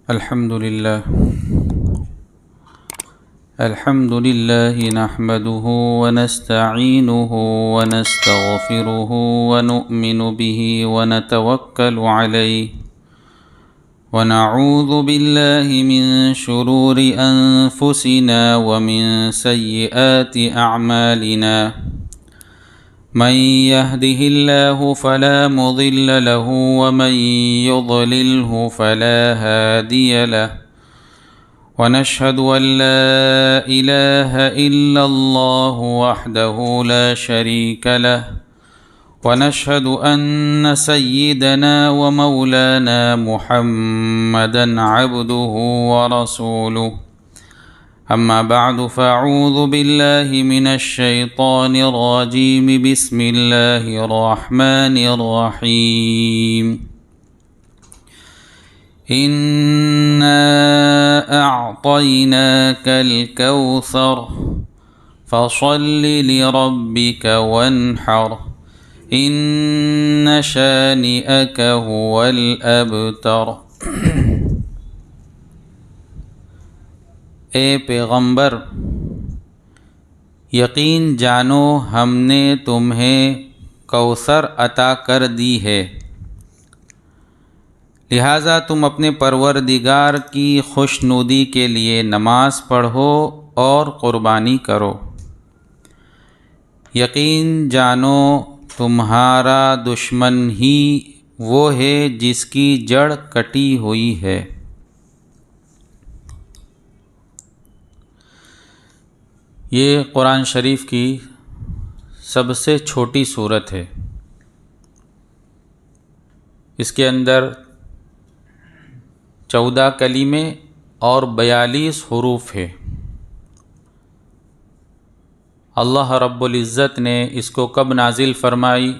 الحمد لله نحمده ونستعينه ونستغفره ونؤمن به ونتوكل عليه ونعوذ بالله من شرور أنفسنا ومن سيئات أعمالنا من يهده الله فلا مضل له ومن يضلله فلا هادي له ونشهد أن لا إله إلا الله وحده لا شريك له ونشهد أن سيدنا ومولانا محمدا عبده ورسوله أما بعد فأعوذ بالله من الشيطان الرجيم بسم الله الرحمن الرحيم إنا أعطيناك الكوثر فصل لربك وانحر إن شانئك هو الأبتر۔ اے پیغمبر، یقین جانو ہم نے تمہیں کوثر عطا کر دی ہے، لہٰذا تم اپنے پروردگار کی خوشنودی کے لیے نماز پڑھو اور قربانی کرو۔ یقین جانو تمہارا دشمن ہی وہ ہے جس کی جڑ کٹی ہوئی ہے۔ یہ قرآن شریف کی سب سے چھوٹی سورت ہے۔ اس کے اندر 14 کلمے اور 42 حروف ہے۔ اللہ رب العزت نے اس کو کب نازل فرمائی،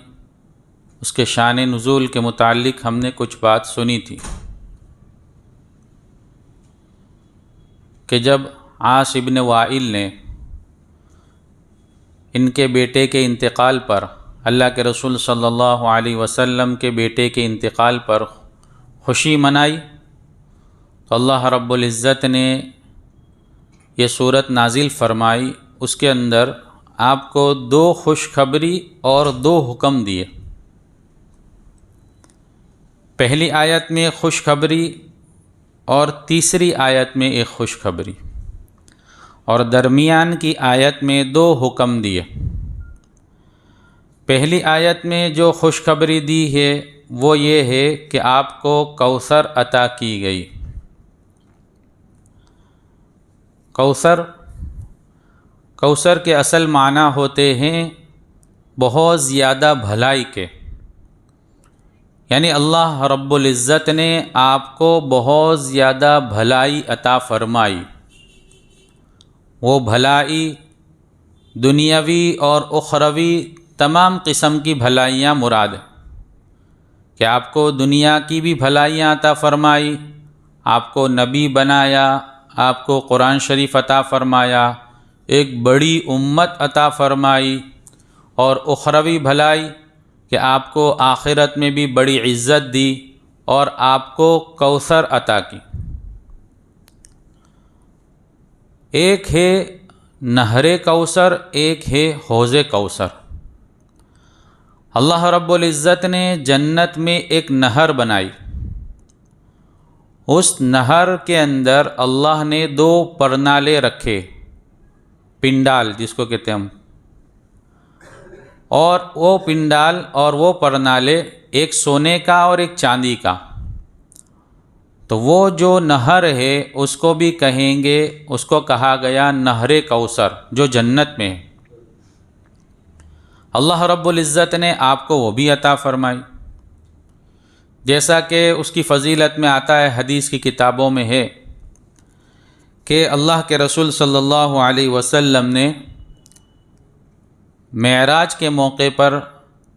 اس کے شان نزول کے متعلق ہم نے کچھ بات سنی تھی کہ جب عاص ابن وائل نے ان کے بیٹے کے انتقال پر، اللہ کے رسول صلی اللہ علیہ وسلم کے بیٹے کے انتقال پر خوشی منائی، تو اللہ رب العزت نے یہ صورت نازل فرمائی۔ اس کے اندر آپ کو 2 خوشخبری اور 2 حکم دیے۔ پہلی آیت میں خوشخبری اور تیسری آیت میں ایک خوشخبری، اور درمیان کی آیت میں 2 حکم دیے۔ پہلی آیت میں جو خوشخبری دی ہے وہ یہ ہے کہ آپ کو کوثر عطا کی گئی۔ کوثر کے اصل معنی ہوتے ہیں بہت زیادہ بھلائی کے، یعنی اللہ رب العزت نے آپ کو بہت زیادہ بھلائی عطا فرمائی۔ وہ بھلائی دنیاوی اور اخروی تمام قسم کی بھلائیاں مراد ہیں، کہ آپ کو دنیا کی بھی بھلائیاں عطا فرمائی، آپ کو نبی بنایا، آپ کو قرآن شریف عطا فرمایا، ایک بڑی امت عطا فرمائی، اور اخروی بھلائی کہ آپ کو آخرت میں بھی بڑی عزت دی اور آپ کو کوثر عطا کی۔ ایک ہے نہر کوثر، ایک ہے حوض کوثر۔ اللہ رب العزت نے جنت میں ایک نہر بنائی۔ اس نہر کے اندر اللہ نے 2 پرنالے رکھے، پنڈال جس کو کہتے ہیں ہم، اور وہ پنڈال اور وہ پرنالے ایک سونے کا اور ایک چاندی کا۔ تو وہ جو نہر ہے اس کو بھی کہیں گے، اس کو کہا گیا نہر کوثر جو جنت میں ہے۔ اللہ رب العزت نے آپ کو وہ بھی عطا فرمائی، جیسا کہ اس کی فضیلت میں آتا ہے، حدیث کی کتابوں میں ہے کہ اللہ کے رسول صلی اللہ علیہ وسلم نے معراج کے موقع پر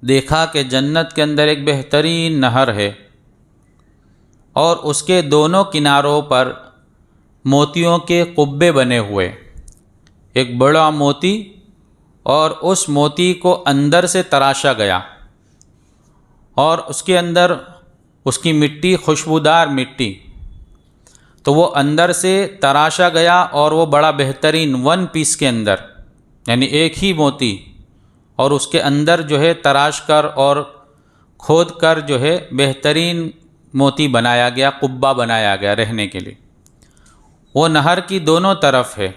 دیکھا کہ جنت کے اندر ایک بہترین نہر ہے، اور اس کے دونوں کناروں پر موتیوں کے قبے بنے ہوئے، ایک بڑا موتی اور اس موتی کو اندر سے تراشا گیا، اور اس کے اندر اس کی مٹی خوشبودار مٹی، تو وہ اندر سے تراشا گیا اور وہ بڑا بہترین 1 پیس کے اندر، یعنی ایک ہی موتی، اور اس کے اندر جو ہے تراش کر اور کھود کر جو ہے بہترین موتی بنایا گیا، قبہ بنایا گیا رہنے کے لیے۔ وہ نہر کی دونوں طرف ہے۔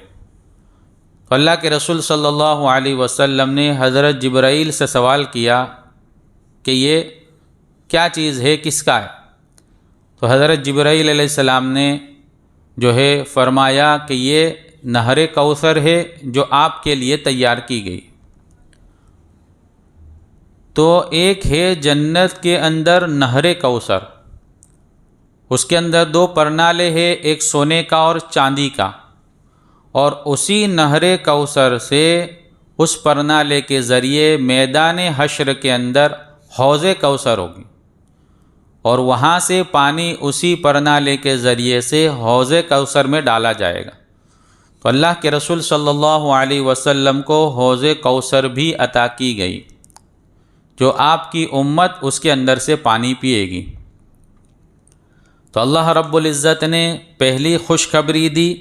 تو اللہ کے رسول صلی اللہ علیہ وسلم نے حضرت جبرائیل سے سوال کیا کہ یہ کیا چیز ہے، کس کا ہے؟ تو حضرت جبرائیل علیہ السلام نے جو ہے فرمایا کہ یہ نہر کوثر ہے جو آپ کے لیے تیار کی گئی۔ تو ایک ہے جنت کے اندر نہر کوثر، اس کے اندر 2 پرنالے ہیں، ایک سونے کا اور چاندی کا، اور اسی نہر کوثر سے اس پرنالے کے ذریعے میدان حشر کے اندر حوض کوثر ہوگی، اور وہاں سے پانی اسی پرنالے کے ذریعے سے حوض کوثر میں ڈالا جائے گا۔ تو اللہ کے رسول صلی اللہ علیہ وسلم کو حوض کوثر بھی عطا کی گئی، جو آپ کی امت اس کے اندر سے پانی پیے گی۔ تو اللہ رب العزت نے پہلی خوشخبری دی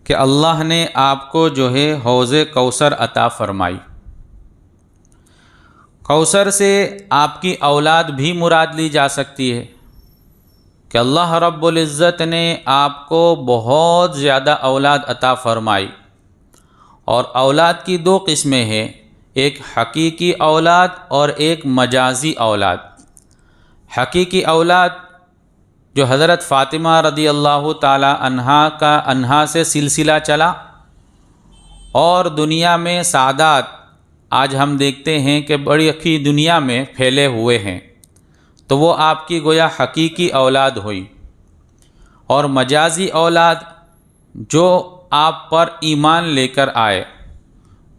کہ اللہ نے آپ کو جو ہے حوض کوثر عطا فرمائی۔ کوثر سے آپ کی اولاد بھی مراد لی جا سکتی ہے کہ اللہ رب العزت نے آپ کو بہت زیادہ اولاد عطا فرمائی، اور اولاد کی 2 قسمیں ہیں، ایک حقیقی اولاد اور ایک مجازی اولاد۔ حقیقی اولاد جو حضرت فاطمہ رضی اللہ تعالی عنہا سے سلسلہ چلا، اور دنیا میں سعادات آج ہم دیکھتے ہیں کہ بڑی اکھی دنیا میں پھیلے ہوئے ہیں، تو وہ آپ کی گویا حقیقی اولاد ہوئی۔ اور مجازی اولاد جو آپ پر ایمان لے کر آئے،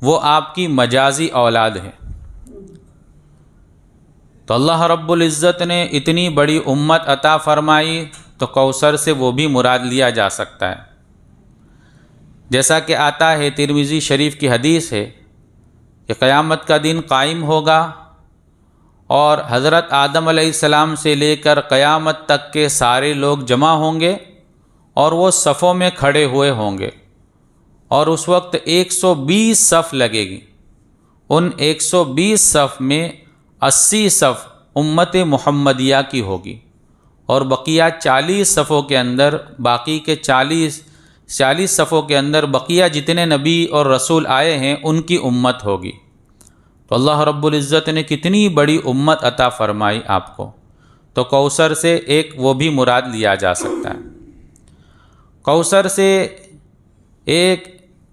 وہ آپ کی مجازی اولاد ہے۔ تو اللہ رب العزت نے اتنی بڑی امت عطا فرمائی، تو کوثر سے وہ بھی مراد لیا جا سکتا ہے۔ جیسا کہ آتا ہے ترمذی شریف کی حدیث ہے کہ قیامت کا دن قائم ہوگا، اور حضرت آدم علیہ السلام سے لے کر قیامت تک کے سارے لوگ جمع ہوں گے، اور وہ صفوں میں کھڑے ہوئے ہوں گے، اور اس وقت 120 صف لگے گی۔ ان 120 صف میں 80 صف امت محمدیہ کی ہوگی، اور بقیہ 40 صفوں کے اندر، باقی کے 40 صفوں کے اندر بقیہ جتنے نبی اور رسول آئے ہیں ان کی امت ہوگی۔ تو اللہ رب العزت نے کتنی بڑی امت عطا فرمائی آپ کو۔ تو کوثر سے ایک وہ بھی مراد لیا جا سکتا ہے۔ کوثر سے ایک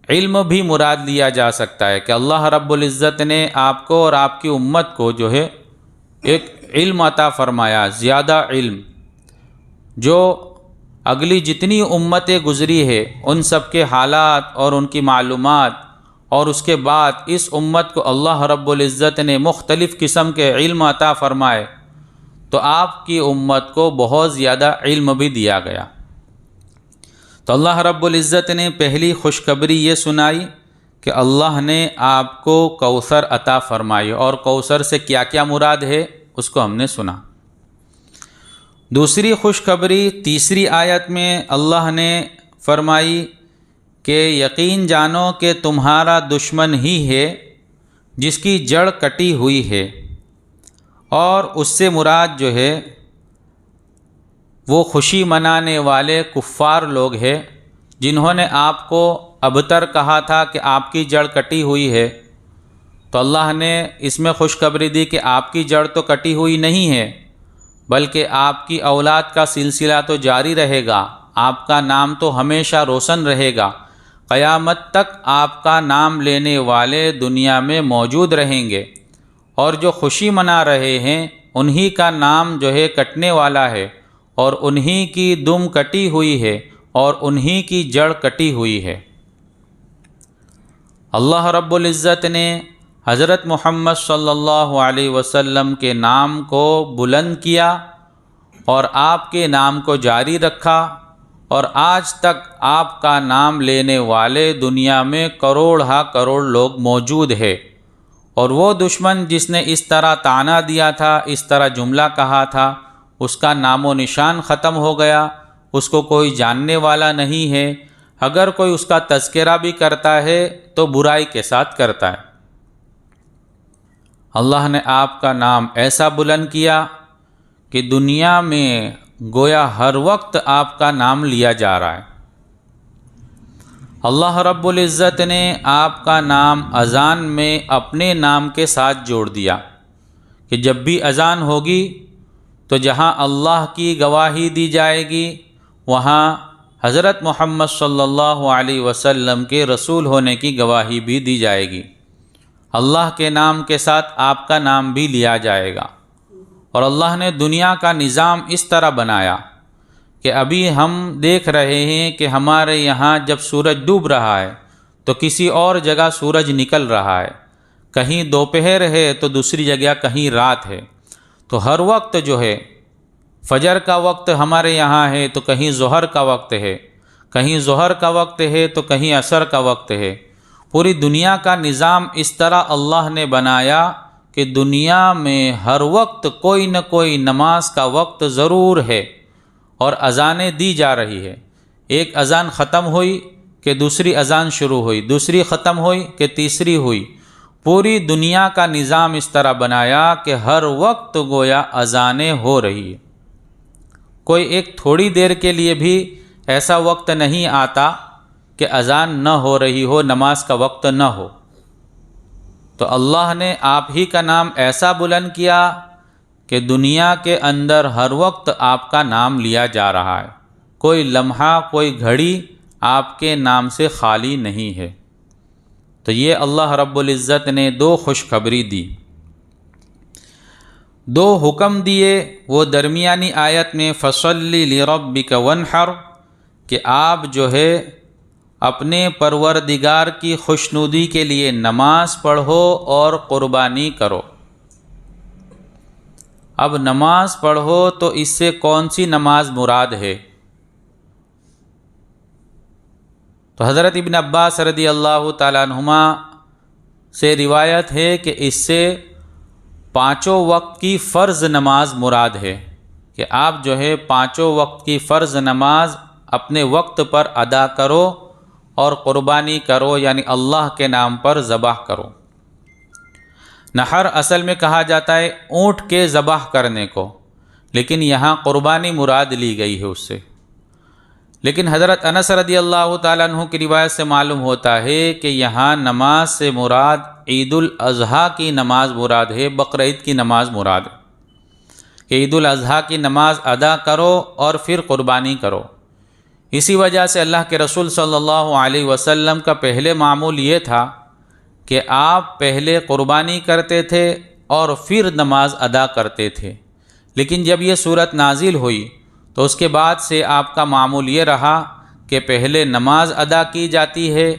علم بھی مراد لیا جا سکتا ہے کہ اللہ رب العزت نے آپ کو اور آپ کی امت کو جو ہے ایک علم عطا فرمایا، زیادہ علم، جو اگلی جتنی امتیں گزری ہے ان سب کے حالات اور ان کی معلومات، اور اس کے بعد اس امت کو اللہ رب العزت نے مختلف قسم کے علم عطا فرمائے، تو آپ کی امت کو بہت زیادہ علم بھی دیا گیا۔ تو اللہ رب العزت نے پہلی خوشخبری یہ سنائی کہ اللہ نے آپ کو کوثر عطا فرمائی، اور کوثر سے کیا کیا مراد ہے اس کو ہم نے سنا۔ دوسری خوشخبری تیسری آیت میں اللہ نے فرمائی کہ یقین جانو کہ تمہارا دشمن ہی ہے جس کی جڑ کٹی ہوئی ہے، اور اس سے مراد جو ہے وہ خوشی منانے والے کفار لوگ ہیں جنہوں نے آپ کو ابتر کہا تھا کہ آپ کی جڑ کٹی ہوئی ہے۔ تو اللہ نے اس میں خوشخبری دی کہ آپ کی جڑ تو کٹی ہوئی نہیں ہے، بلکہ آپ کی اولاد کا سلسلہ تو جاری رہے گا، آپ کا نام تو ہمیشہ روشن رہے گا، قیامت تک آپ کا نام لینے والے دنیا میں موجود رہیں گے، اور جو خوشی منا رہے ہیں انہی کا نام جو ہے کٹنے والا ہے، اور انہی کی دم کٹی ہوئی ہے، اور انہی کی جڑ کٹی ہوئی ہے۔ اللہ رب العزت نے حضرت محمد صلی اللہ علیہ وسلم کے نام کو بلند کیا، اور آپ کے نام کو جاری رکھا، اور آج تک آپ کا نام لینے والے دنیا میں کروڑ ہا کروڑ لوگ موجود ہیں۔ اور وہ دشمن جس نے اس طرح طعنہ دیا تھا، اس طرح جملہ کہا تھا، اس کا نام و نشان ختم ہو گیا، اس کو کوئی جاننے والا نہیں ہے، اگر کوئی اس کا تذکرہ بھی کرتا ہے تو برائی کے ساتھ کرتا ہے۔ اللہ نے آپ کا نام ایسا بلند کیا کہ دنیا میں گویا ہر وقت آپ کا نام لیا جا رہا ہے۔ اللہ رب العزت نے آپ کا نام اذان میں اپنے نام کے ساتھ جوڑ دیا کہ جب بھی اذان ہوگی تو جہاں اللہ کی گواہی دی جائے گی وہاں حضرت محمد صلی اللہ علیہ وسلم کے رسول ہونے کی گواہی بھی دی جائے گی۔ اللہ کے نام کے ساتھ آپ کا نام بھی لیا جائے گا۔ اور اللہ نے دنیا کا نظام اس طرح بنایا کہ ابھی ہم دیکھ رہے ہیں کہ ہمارے یہاں جب سورج ڈوب رہا ہے تو کسی اور جگہ سورج نکل رہا ہے، کہیں دوپہر ہے تو دوسری جگہ کہیں رات ہے، تو ہر وقت جو ہے فجر کا وقت ہمارے یہاں ہے تو کہیں ظہر کا وقت ہے، کہیں ظہر کا وقت ہے تو کہیں عصر کا وقت ہے۔ پوری دنیا کا نظام اس طرح اللہ نے بنایا کہ دنیا میں ہر وقت کوئی نہ کوئی نماز کا وقت ضرور ہے اور اذانیں دی جا رہی ہے۔ ایک اذان ختم ہوئی کہ دوسری اذان شروع ہوئی، دوسری ختم ہوئی کہ تیسری ہوئی۔ پوری دنیا کا نظام اس طرح بنایا کہ ہر وقت گویا اذانیں ہو رہی ہے۔ کوئی ایک تھوڑی دیر کے لیے بھی ایسا وقت نہیں آتا کہ اذان نہ ہو رہی ہو، نماز کا وقت نہ ہو۔ تو اللہ نے آپ ہی کا نام ایسا بلند کیا کہ دنیا کے اندر ہر وقت آپ کا نام لیا جا رہا ہے، کوئی لمحہ کوئی گھڑی آپ کے نام سے خالی نہیں ہے۔ تو یہ اللہ رب العزت نے دو خوشخبری دی، دو حکم دیے۔ وہ درمیانی آیت میں فَصَلِّ لِرَبِّكَ وَانْحَرْ کہ آپ جو ہے اپنے پروردگار کی خوشنودی کے لیے نماز پڑھو اور قربانی کرو۔ اب نماز پڑھو تو اس سے کون سی نماز مراد ہے؟ تو حضرت ابن عباس رضی اللہ تعالیٰ عنہما سے روایت ہے کہ اس سے 5 وقت کی فرض نماز مراد ہے کہ آپ جو ہے 5 وقت کی فرض نماز اپنے وقت پر ادا کرو اور قربانی کرو، یعنی اللہ کے نام پر ذبح کرو۔ نحر اصل میں کہا جاتا ہے اونٹ کے ذبح کرنے کو، لیکن یہاں قربانی مراد لی گئی ہے اس سے۔ لیکن حضرت انس رضی اللہ تعالیٰ عنہ کی روایت سے معلوم ہوتا ہے کہ یہاں نماز سے مراد عید الاضحیٰ کی نماز مراد ہے، بقر عید کی نماز مراد ہے کہ عید الاضحیٰ کی نماز ادا کرو اور پھر قربانی کرو۔ اسی وجہ سے اللہ کے رسول صلی اللہ علیہ وسلم کا پہلے معمول یہ تھا کہ آپ پہلے قربانی کرتے تھے اور پھر نماز ادا کرتے تھے، لیکن جب یہ صورت نازل ہوئی تو اس کے بعد سے آپ کا معمول یہ رہا کہ پہلے نماز ادا کی جاتی ہے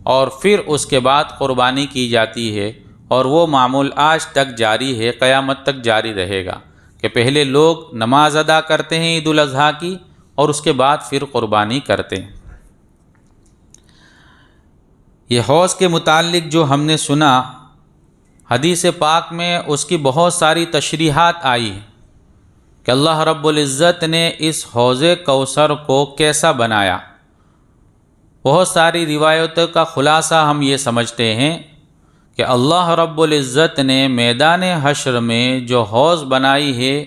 اور پھر اس کے بعد قربانی کی جاتی ہے، اور وہ معمول آج تک جاری ہے، قیامت تک جاری رہے گا کہ پہلے لوگ نماز ادا کرتے ہیں عید الاضحیٰ کی اور اس کے بعد پھر قربانی کرتے ہیں۔ یہ حوض کے متعلق جو ہم نے سنا، حدیث پاک میں اس کی بہت ساری تشریحات آئی ہیں کہ اللہ رب العزت نے اس حوض کوثر کو کیسا بنایا۔ بہت ساری روایتوں کا خلاصہ ہم یہ سمجھتے ہیں کہ اللہ رب العزت نے میدان حشر میں جو حوض بنائی ہے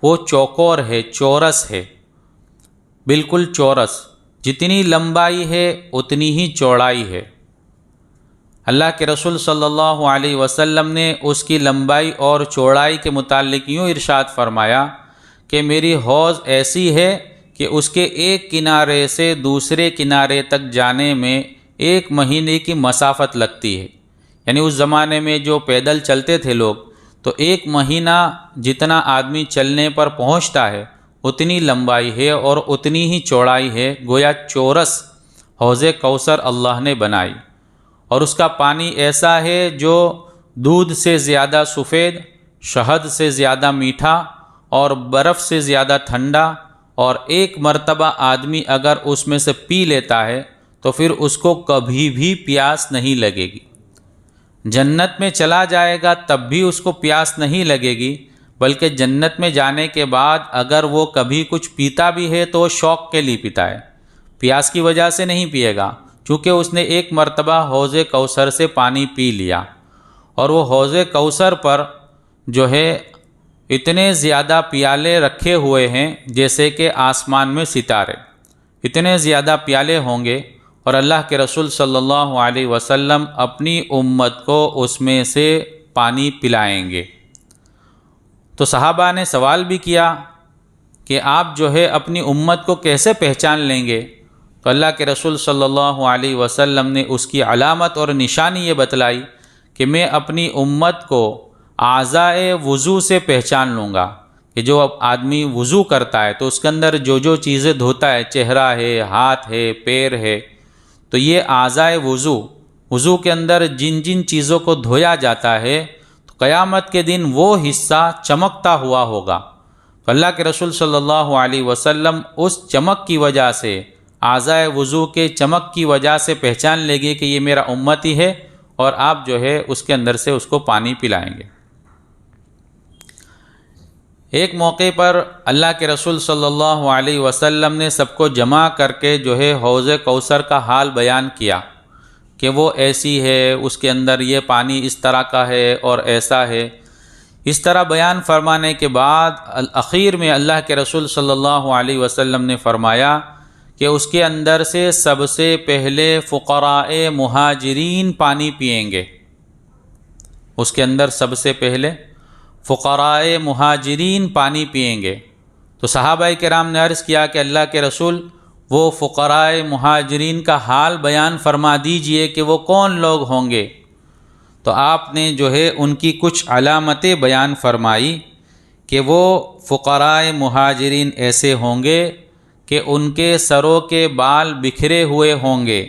وہ چوکور ہے، چورس ہے، بالکل چورس، جتنی لمبائی ہے اتنی ہی چوڑائی ہے۔ اللہ کے رسول صلی اللہ علیہ وسلم نے اس کی لمبائی اور چوڑائی کے متعلق یوں ارشاد فرمایا کہ میری حوض ایسی ہے کہ اس کے ایک کنارے سے دوسرے کنارے تک جانے میں 1 مہینے کی مسافت لگتی ہے۔ یعنی اس زمانے میں جو پیدل چلتے تھے لوگ، تو 1 مہینہ جتنا آدمی چلنے پر پہنچتا ہے اتنی لمبائی ہے اور اتنی ہی چوڑائی ہے، گویا چورس حوض کوثر اللہ نے بنائی۔ اور اس کا پانی ایسا ہے جو دودھ سے زیادہ سفید، شہد سے زیادہ میٹھا اور برف سے زیادہ ٹھنڈا، اور 1 مرتبہ آدمی اگر اس میں سے پی لیتا ہے تو پھر اس کو کبھی بھی پیاس نہیں لگے گی۔ جنت میں چلا جائے گا تب بھی اس کو پیاس نہیں لگے گی، بلکہ جنت میں جانے کے بعد اگر وہ کبھی کچھ پیتا بھی ہے تو شوق کے لیے پیتا ہے، پیاس کی وجہ سے نہیں پیے گا، چونکہ اس نے ایک مرتبہ حوض کوثر سے پانی پی لیا، اور وہ حوض کوثر پر جو ہے اتنے زیادہ پیالے رکھے ہوئے ہیں جیسے کہ آسمان میں ستارے، اتنے زیادہ پیالے ہوں گے، اور اللہ کے رسول صلی اللہ علیہ وسلم اپنی امت کو اس میں سے پانی پلائیں گے۔ تو صحابہ نے سوال بھی کیا کہ آپ جو ہے اپنی امت کو کیسے پہچان لیں گے؟ تو اللہ کے رسول صلی اللہ علیہ وسلم نے اس کی علامت اور نشانی یہ بتلائی کہ میں اپنی امت کو اعضائے وضو سے پہچان لوں گا، کہ جو اب آدمی وضو کرتا ہے تو اس کے اندر جو جو چیزیں دھوتا ہے، چہرہ ہے، ہاتھ ہے، پیر ہے، تو یہ اعضائے وضو کے اندر جن جن چیزوں کو دھویا جاتا ہے تو قیامت کے دن وہ حصہ چمکتا ہوا ہوگا۔ تو اللہ کے رسول صلی اللہ علیہ وسلم اس چمک کی وجہ سے، اعضائے وضو کے چمک کی وجہ سے پہچان لے گے کہ یہ میرا امتی ہے، اور آپ جو ہے اس کے اندر سے اس کو پانی پلائیں گے۔ ایک موقع پر اللہ کے رسول صلی اللہ علیہ وسلم نے سب کو جمع کر کے جو ہے حوض کوثر کا حال بیان کیا کہ وہ ایسی ہے، اس کے اندر یہ پانی اس طرح کا ہے اور ایسا ہے۔ اس طرح بیان فرمانے کے بعد اخیر میں اللہ کے رسول صلی اللہ علیہ وسلم نے فرمایا کہ اس کے اندر سے سب سے پہلے فقراء مہاجرین پانی پئیں گے، اس کے اندر سب سے پہلے فقراء مہاجرین پانی پئیں گے۔ تو صحابہ کرام نے عرض کیا کہ اللہ کے رسول، وہ فقراء مہاجرین کا حال بیان فرما دیجئے کہ وہ کون لوگ ہوں گے۔ تو آپ نے جو ہے ان کی کچھ علامتیں بیان فرمائی کہ وہ فقراء مہاجرین ایسے ہوں گے کہ ان کے سروں کے بال بکھرے ہوئے ہوں گے،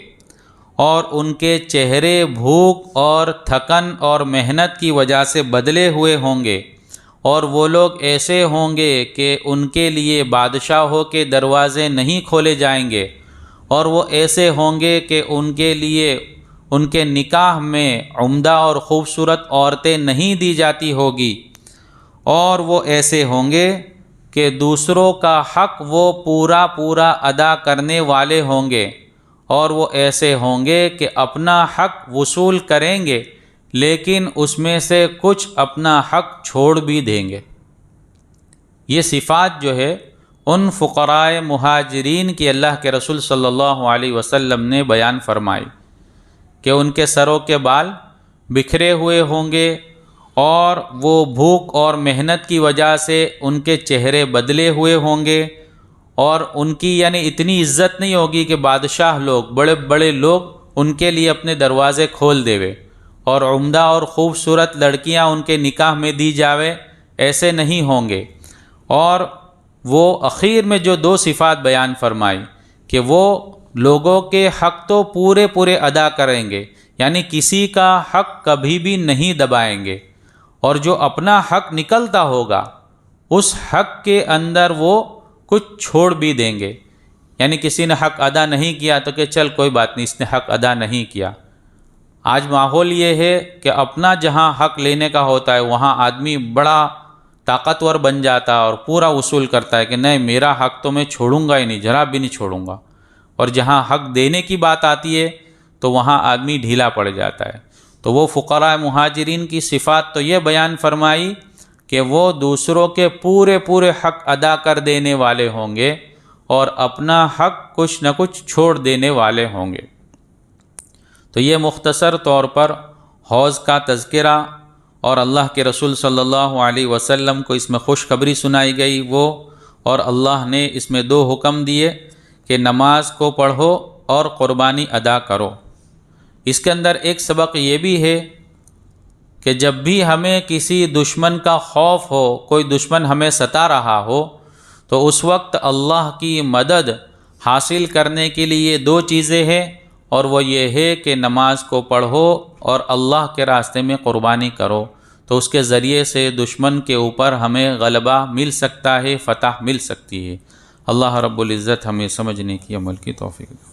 اور ان کے چہرے بھوک اور تھکن اور محنت کی وجہ سے بدلے ہوئے ہوں گے، اور وہ لوگ ایسے ہوں گے کہ ان کے لیے بادشاہوں کے دروازے نہیں کھولے جائیں گے، اور وہ ایسے ہوں گے کہ ان کے لیے ان کے نکاح میں عمدہ اور خوبصورت عورتیں نہیں دی جاتی ہوگی، اور وہ ایسے ہوں گے کہ دوسروں کا حق وہ پورا ادا کرنے والے ہوں گے، اور وہ ایسے ہوں گے کہ اپنا حق وصول کریں گے لیکن اس میں سے کچھ اپنا حق چھوڑ بھی دیں گے۔ یہ صفات جو ہے ان فقراء مہاجرین کی اللہ کے رسول صلی اللہ علیہ وسلم نے بیان فرمائی کہ ان کے سروں کے بال بکھرے ہوئے ہوں گے، اور وہ بھوک اور محنت کی وجہ سے ان کے چہرے بدلے ہوئے ہوں گے، اور ان کی یعنی اتنی عزت نہیں ہوگی کہ بادشاہ لوگ، بڑے بڑے لوگ ان کے لیے اپنے دروازے کھول دیوے، اور عمدہ اور خوبصورت لڑکیاں ان کے نکاح میں دی جاوے، ایسے نہیں ہوں گے۔ اور وہ اخیر میں جو دو صفات بیان فرمائی کہ وہ لوگوں کے حق تو پورے ادا کریں گے، یعنی کسی کا حق کبھی بھی نہیں دبائیں گے، اور جو اپنا حق نکلتا ہوگا اس حق کے اندر وہ کچھ چھوڑ بھی دیں گے، یعنی کسی نے حق ادا نہیں کیا تو کہ چل کوئی بات نہیں، اس نے حق ادا نہیں کیا۔ آج ماحول یہ ہے کہ اپنا جہاں حق لینے کا ہوتا ہے وہاں آدمی بڑا طاقتور بن جاتا اور پورا وصول کرتا ہے کہ نہیں، میرا حق تو میں چھوڑوں گا ہی نہیں، ذرا بھی نہیں چھوڑوں گا، اور جہاں حق دینے کی بات آتی ہے تو وہاں آدمی ڈھیلا پڑ جاتا ہے۔ تو وہ فقراء مہاجرین کی صفات تو یہ بیان فرمائی کہ وہ دوسروں کے پورے حق ادا کر دینے والے ہوں گے، اور اپنا حق کچھ نہ کچھ چھوڑ دینے والے ہوں گے۔ تو یہ مختصر طور پر حوض کا تذکرہ اور اللہ کے رسول صلی اللہ علیہ وسلم کو اس میں خوشخبری سنائی گئی وہ، اور اللہ نے اس میں دو حکم دیے کہ نماز کو پڑھو اور قربانی ادا کرو۔ اس کے اندر ایک سبق یہ بھی ہے کہ جب بھی ہمیں کسی دشمن کا خوف ہو، کوئی دشمن ہمیں ستا رہا ہو، تو اس وقت اللہ کی مدد حاصل کرنے کے لیے دو چیزیں ہیں، اور وہ یہ ہے کہ نماز کو پڑھو اور اللہ کے راستے میں قربانی کرو، تو اس کے ذریعے سے دشمن کے اوپر ہمیں غلبہ مل سکتا ہے، فتح مل سکتی ہے۔ اللہ رب العزت ہمیں سمجھنے کی عمل کی توفیق دے۔